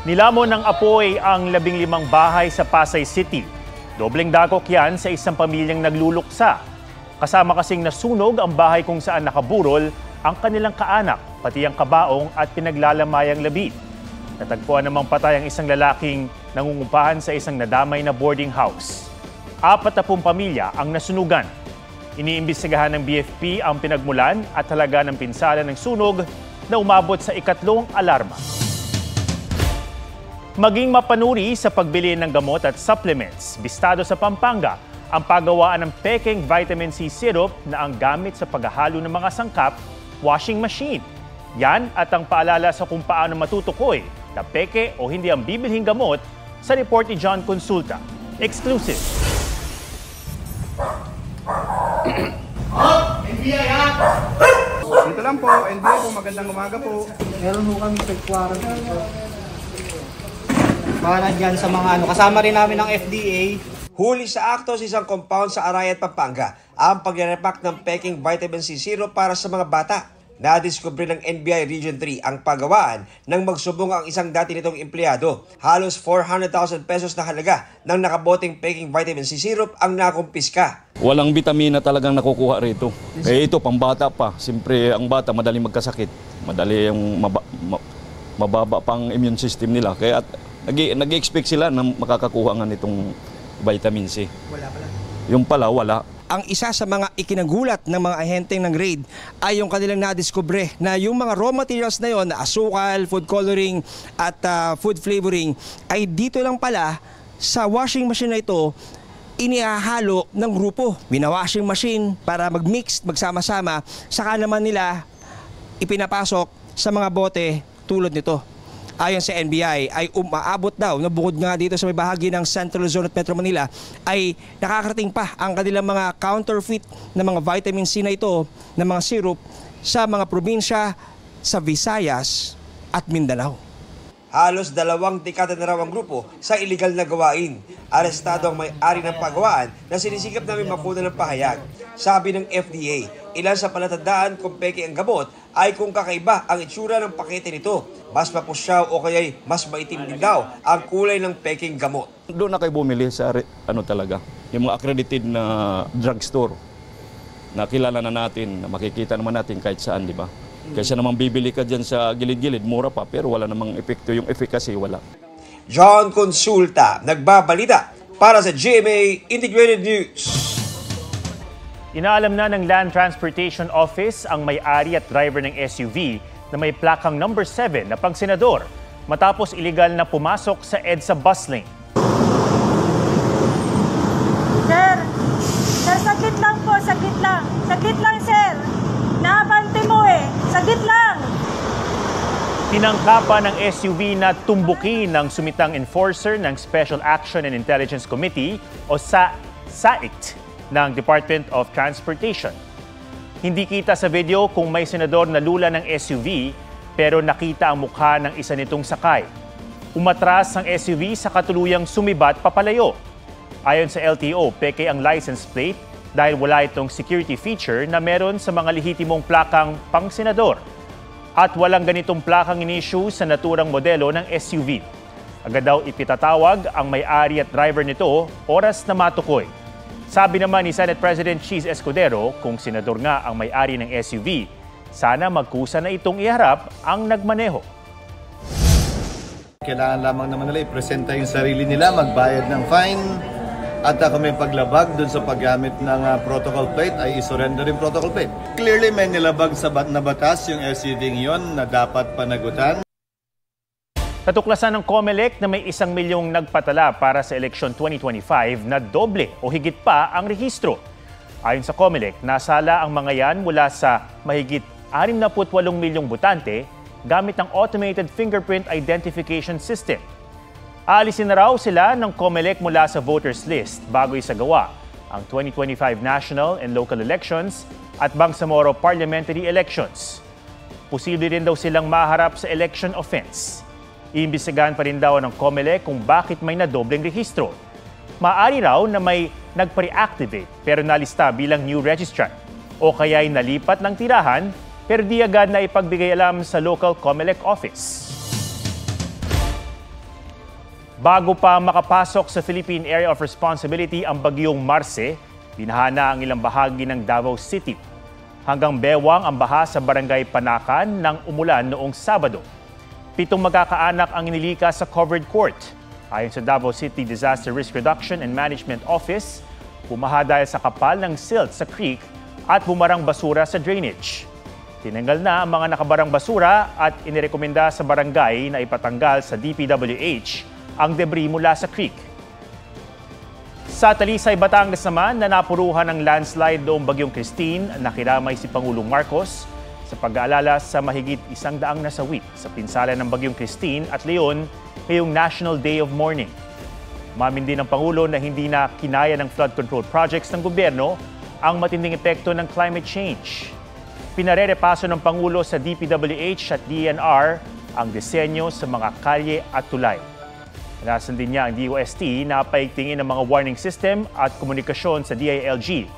Nilamon ng apoy ang 15 bahay sa Pasay City. Dobleng dakok yan sa isang pamilyang nagluluksa. Kasama kasing nasunog ang bahay kung saan nakaburol ang kanilang kaanak, pati ang kabaong at pinaglalamayang labi. Natagpuan namang patay ang isang lalaking nangungupahan sa isang nadamay na boarding house. 40 pamilya ang nasunugan. Iniimbestigahan ng BFP ang pinagmulan at halaga ng pinsala ng sunog na umabot sa ikatlong alarma. Maging mapanuri sa pagbili ng gamot at supplements, bistado sa Pampanga ang paggawaan ng peking vitamin C syrup na ang gamit sa paghahalo ng mga sangkap, washing machine. Yan at ang paalala sa kung paano matutukoy na peke o hindi ang bibilhing gamot sa report ni John Consulta. Exclusive. NBI ha! Dito lang po, NBI po, magandang umaga po. Meron po kami pagkuwaran dito. Para dyan sa mga kasama rin namin ng FDA. Huli sa akto sa isang compound sa Arayat, Pampanga ang pagre-repack ng peking vitamin C syrup para sa mga bata. Nadiskubre ng NBI Region 3 ang paggawaan nang magsubong ang isang dati nitong empleyado. Halos 400,000 pesos na halaga ng nakaboteng peking vitamin C syrup ang nakumpiska. Walang bitamina talagang nakukuha rito. Ito pambata pa. Siyempre ang bata madaling magkasakit. Madali yung mababa pang immune system nila. Kaya nag-expect sila na makakakuha nga nitong vitamin C. Wala pala. Yung pala, wala. Ang isa sa mga ikinagulat ng mga ahenteng ng raid ay yung kanilang nadiskubre na yung mga raw materials na yon, asukal, food coloring at food flavoring, ay dito lang pala sa washing machine na ito inihahalo ng grupo. Wina-washing machine para mag-mix, magsama-sama, saka naman nila ipinapasok sa mga bote tulad nito. Ayon sa NBI ay umaabot daw na bukod nga dito sa may bahagi ng Central Luzon at Metro Manila ay nakakarating pa ang kanilang mga counterfeit na mga vitamin C na ito na mga syrup sa mga probinsya sa Visayas at Mindanao. Halos 2 dekada na raw ang grupo sa iligal na gawain. Arestado ang may-ari ng pagawaan na sinisikap namin makuna ng pahayag. Sabi ng FDA, ilan sa palatandaan kung peke ang gamot ay kung kakaiba ang itsura ng pakete nito. Mas mapusyaw o kaya'y mas maitim din daw ang kulay ng peking gamot. Doon na kayo bumili sa talaga, yung mga accredited na drugstore na kilala na natin, na makikita naman natin kahit saan, di ba? Kaysa naman bibili ka dyan sa gilid-gilid, mura pa, pero wala namang epekto. Yung efficacy, wala. John Consulta, nagbabalita para sa GMA Integrated News. Inaalam na ng Land Transportation Office ang may-ari at driver ng SUV na may plakang number 7 na pang-senador matapos iligal na pumasok sa EDSA bus lane. Sir, sakit lang po, sakit lang. Sakit lang, sir. Naabante mo eh. Sakit lang. Tinangkapan ng SUV na tumbukin ng sumitang enforcer ng Special Action and Intelligence Committee o SAICT ng Department of Transportation. Hindi kita sa video kung may senador na lula ng SUV pero nakita ang mukha ng isa nitong sakay. Umatras ang SUV sa katuluyang sumibat papalayo. Ayon sa LTO, peke ang license plate dahil wala itong security feature na meron sa mga lehitimong plakang pang-senador. At walang ganitong plakang in-issue sa naturang modelo ng SUV. Agad daw ipitatawag ang may-ari at driver nito oras na matukoy. Sabi naman ni Senate President Cheese Escudero, kung senador nga ang may-ari ng SUV, sana magkusa na itong iharap ang nagmaneho. Kailangan lamang naman nila i-presenta yung sarili nila, magbayad ng fine, at kung may paglabag dun sa paggamit ng protocol plate ay isurrender yung protocol plate. Clearly may nilabag sa na batas yung SUV yon na dapat panagutan. Natuklasan ng COMELEC na may 1 milyong nagpatala para sa eleksyon 2025 na doble o higit pa ang rehistro. Ayon sa COMELEC, nasala ang mga yan mula sa mahigit 68 milyong botante gamit ang Automated Fingerprint Identification System. Aalisin na raw sila ng COMELEC mula sa voters list bago isagawa ang 2025 national and local elections at Bangsamoro parliamentary elections. Posible rin daw silang maharap sa election offense. Iimbestigahan pa rin daw ng COMELEC kung bakit may nadobleng rehistro. Maaari raw na may nagpa-reactivate pero nalista bilang new registrant o kaya'y nalipat ng tirahan pero di agad na ipagbigay alam sa local COMELEC office. Bago pa makapasok sa Philippine Area of Responsibility ang bagyong Marce, binahana ang ilang bahagi ng Davao City. Hanggang bewang ang baha sa barangay Panakan nang umulan noong Sabado. 7 magkakaanak ang inilikas sa covered court. Ayon sa Davao City Disaster Risk Reduction and Management Office, bumaha dahil sa kapal ng silt sa creek at bumarang basura sa drainage. Tinanggal na ang mga nakabarang basura at inirekomenda sa barangay na ipatanggal sa DPWH ang debris mula sa creek. Sa Talisay, Batangas naman, na napuruhan ng landslide noong bagyong Christine, nakiramay si Pangulong Marcos sa pag-aalala sa mahigit 100 nasawi sa pinsala ng bagyong Christine at Leon ngayong National Day of Mourning. Umamin din ng Pangulo na hindi na kinaya ng flood control projects ng gobyerno ang matinding epekto ng climate change. Pinarerepaso ng Pangulo sa DPWH at DENR ang disenyo sa mga kalye at tulay. Nalasan din niya ang DOST na paigtingin ang mga warning system at komunikasyon sa DILG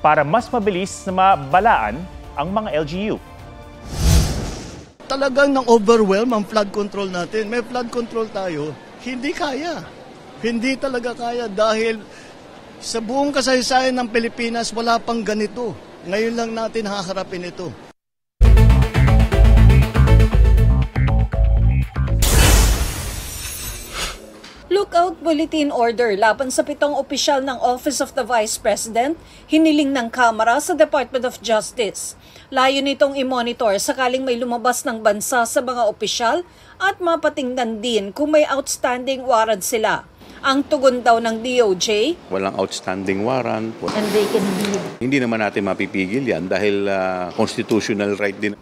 para mas mabilis na mabalaan ang mga LGU. Talagang nang overwhelm ang flood control natin. May flood control tayo, hindi kaya. Hindi talaga kaya dahil sa buong kasaysayan ng Pilipinas wala pang ganito. Ngayon lang natin haharapin ito. Lookout Bulletin Order laban sa 7 opisyal ng Office of the Vice President, hiniling ng Kamara sa Department of Justice. Layo nitong i-monitor sakaling may lumabas ng bansa sa mga opisyal at mapatingnan din kung may outstanding warrant sila. Ang tugon daw ng DOJ, walang outstanding warrant. And they can be. Hindi naman natin mapipigil yan dahil constitutional right din.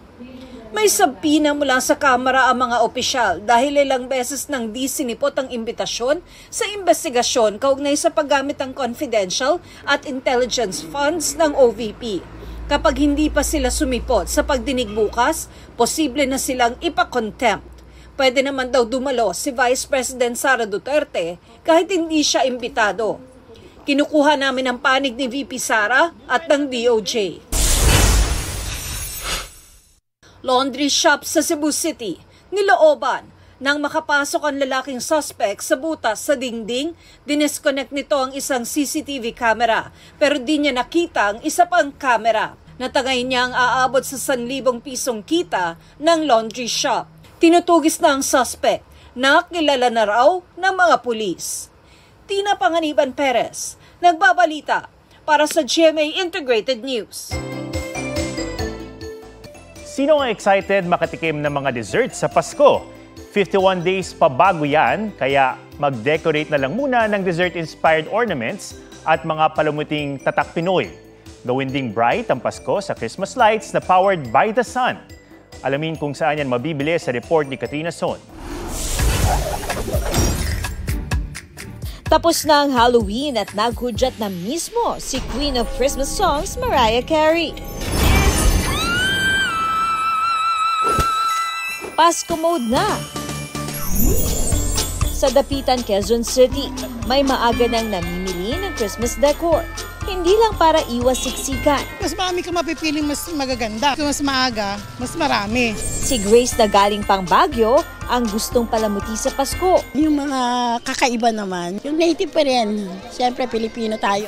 May sabina mula sa Kamara ang mga opisyal dahil ilang beses nang di sinipot ang imbitasyon sa investigasyon kaugnay sa paggamit ng confidential at intelligence funds ng OVP. Kapag hindi pa sila sumipot sa pagdinig bukas, posible na silang ipa-contempt. Pwede naman daw dumalo si Vice President Sara Duterte kahit hindi siya imbitado. Kinukuha namin ang panig ni VP Sara at ng DOJ. Laundry shop sa Cebu City, nilooban. Nang makapasok ang lalaking suspect sa butas sa dingding, dinisconnect nito ang isang CCTV camera pero di niya nakita ang isa pang camera. Natangay niya ang aabot sa 1,000 pisong kita ng laundry shop. Tinutugis na ang suspect na kilala na raw ng mga pulis. Tina Panganiban Perez, nagbabalita para sa GMA Integrated News. Sino ang excited makatikim ng mga desserts sa Pasko? 51 days pa bago yan, kaya mag-decorate na lang muna ng dessert-inspired ornaments at mga palumuting tatak Pinoy. Gawin ding bright ang Pasko sa Christmas lights na powered by the sun. Alamin kung saan yan mabibili sa report ni Katrina Son. Tapos na ang Halloween at naghudyat na mismo si Queen of Christmas Songs, Mariah Carey. Pasko mode na! Sa Dapitan, Quezon City, may maaga nang namimili ng Christmas decor. Hindi lang para iwas siksikan. Mas marami ka mapipiling mas magaganda. Kung mas maaga, mas marami. Si Grace na galing pang Baguio ang gustong palamuti sa Pasko. Yung mga kakaiba naman, yung native pa rin. Siyempre, Pilipino tayo.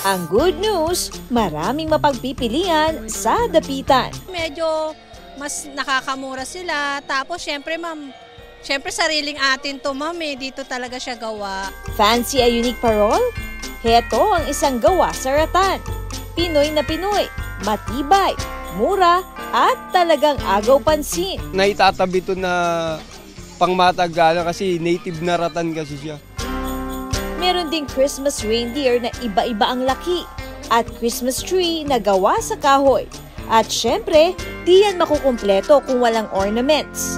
Ang good news, maraming mapagpipilian sa Dapitan. Medyo mas nakakamura sila. Tapos, syempre, ma'am, syempre sariling atin to, ma'am, eh. Dito talaga siya gawa. Fancy a unique parol? Heto ang isang gawa sa Ratan. Pinoy na Pinoy, matibay, mura, at talagang agaw pansin. Naitatabi to na pangmatagalan kasi native na Ratan kasi siya. Meron ding Christmas reindeer na iba-iba ang laki at Christmas tree na gawa sa kahoy. At syempre, di yan makukumpleto kung walang ornaments.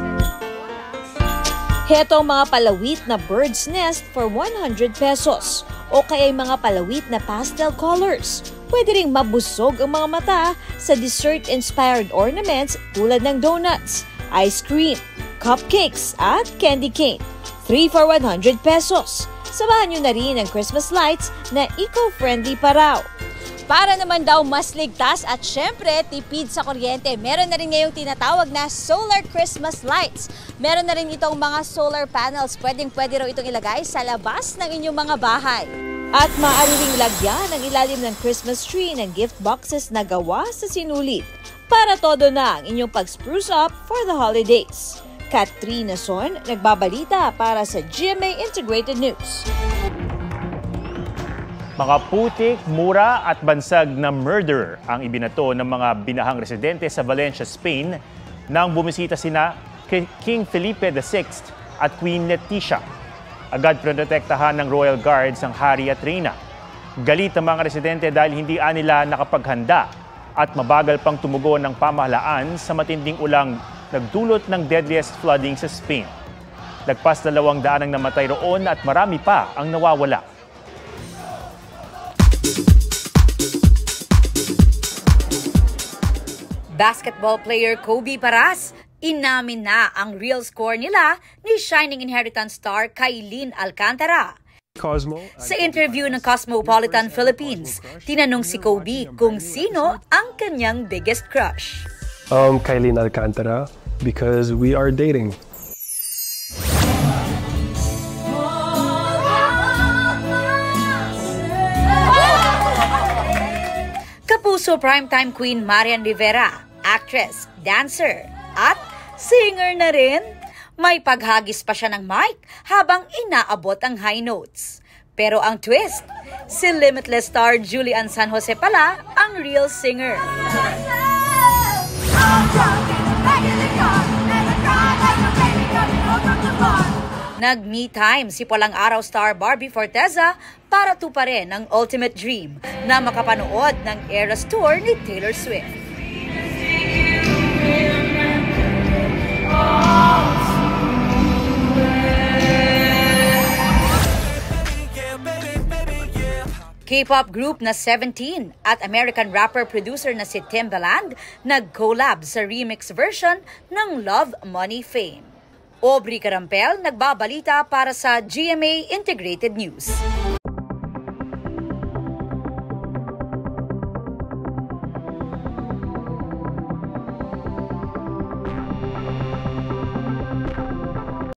Heto ang mga palawit na bird's nest for 100 pesos o kaya mga palawit na pastel colors. Pwede ring mabusog ang mga mata sa dessert-inspired ornaments tulad ng donuts, ice cream, cupcakes at candy cane. 3 for 100 pesos. Samahan nyo na rin ang Christmas lights na eco-friendly pa raw. Para naman daw mas ligtas at syempre tipid sa kuryente, meron na rin ngayong tinatawag na solar Christmas lights. Meron na rin itong mga solar panels. Pwede raw itong ilagay sa labas ng inyong mga bahay. At maaari ring lagyan ang ilalim ng Christmas tree ng gift boxes na gawa sa sinulit. Para todo na ang inyong pag-spruce up for the holidays. Katrina Son, nagbabalita para sa GMA Integrated News. Mga putik, mura at bansag na murderer ang ibinato ng mga binahang residente sa Valencia, Spain nang bumisita sina King Felipe VI at Queen Letizia. Agad protektahan ng Royal Guards ang hari at reyna. Galit ang mga residente dahil hindi nila nakapaghanda at mabagal pang tumugon ng pamahalaan sa matinding ulang nagdulot ng deadliest flooding sa Spain. Lagpas 200 ang namatay roon at marami pa ang nawawala. Basketball player Kobe Paras, inamin na ang real score nila ni Shining Inheritance star Kailin Alcantara. Sa interview ng Cosmopolitan Philippines, tinanong si Kobe kung sino ang kanyang biggest crush. Kailin Alcantara, because we are dating. Kapuso primetime queen Marian Rivera, actress, dancer, at singer na rin. May paghagis pa siya ng mic habang inaabot ang high notes. Pero ang twist, si Limitless star Julian San Jose pala ang real singer. Nag-me time si Pulang Araw star Barbie Forteza para tuparin ang ultimate dream na makapanood ng Eras Tour ni Taylor Swift. K-pop group na 17 at American rapper-producer na si Timbaland nag-collab sa remix version ng Love, Money, Fame. Aubrey Carampel nagbabalita para sa GMA Integrated News.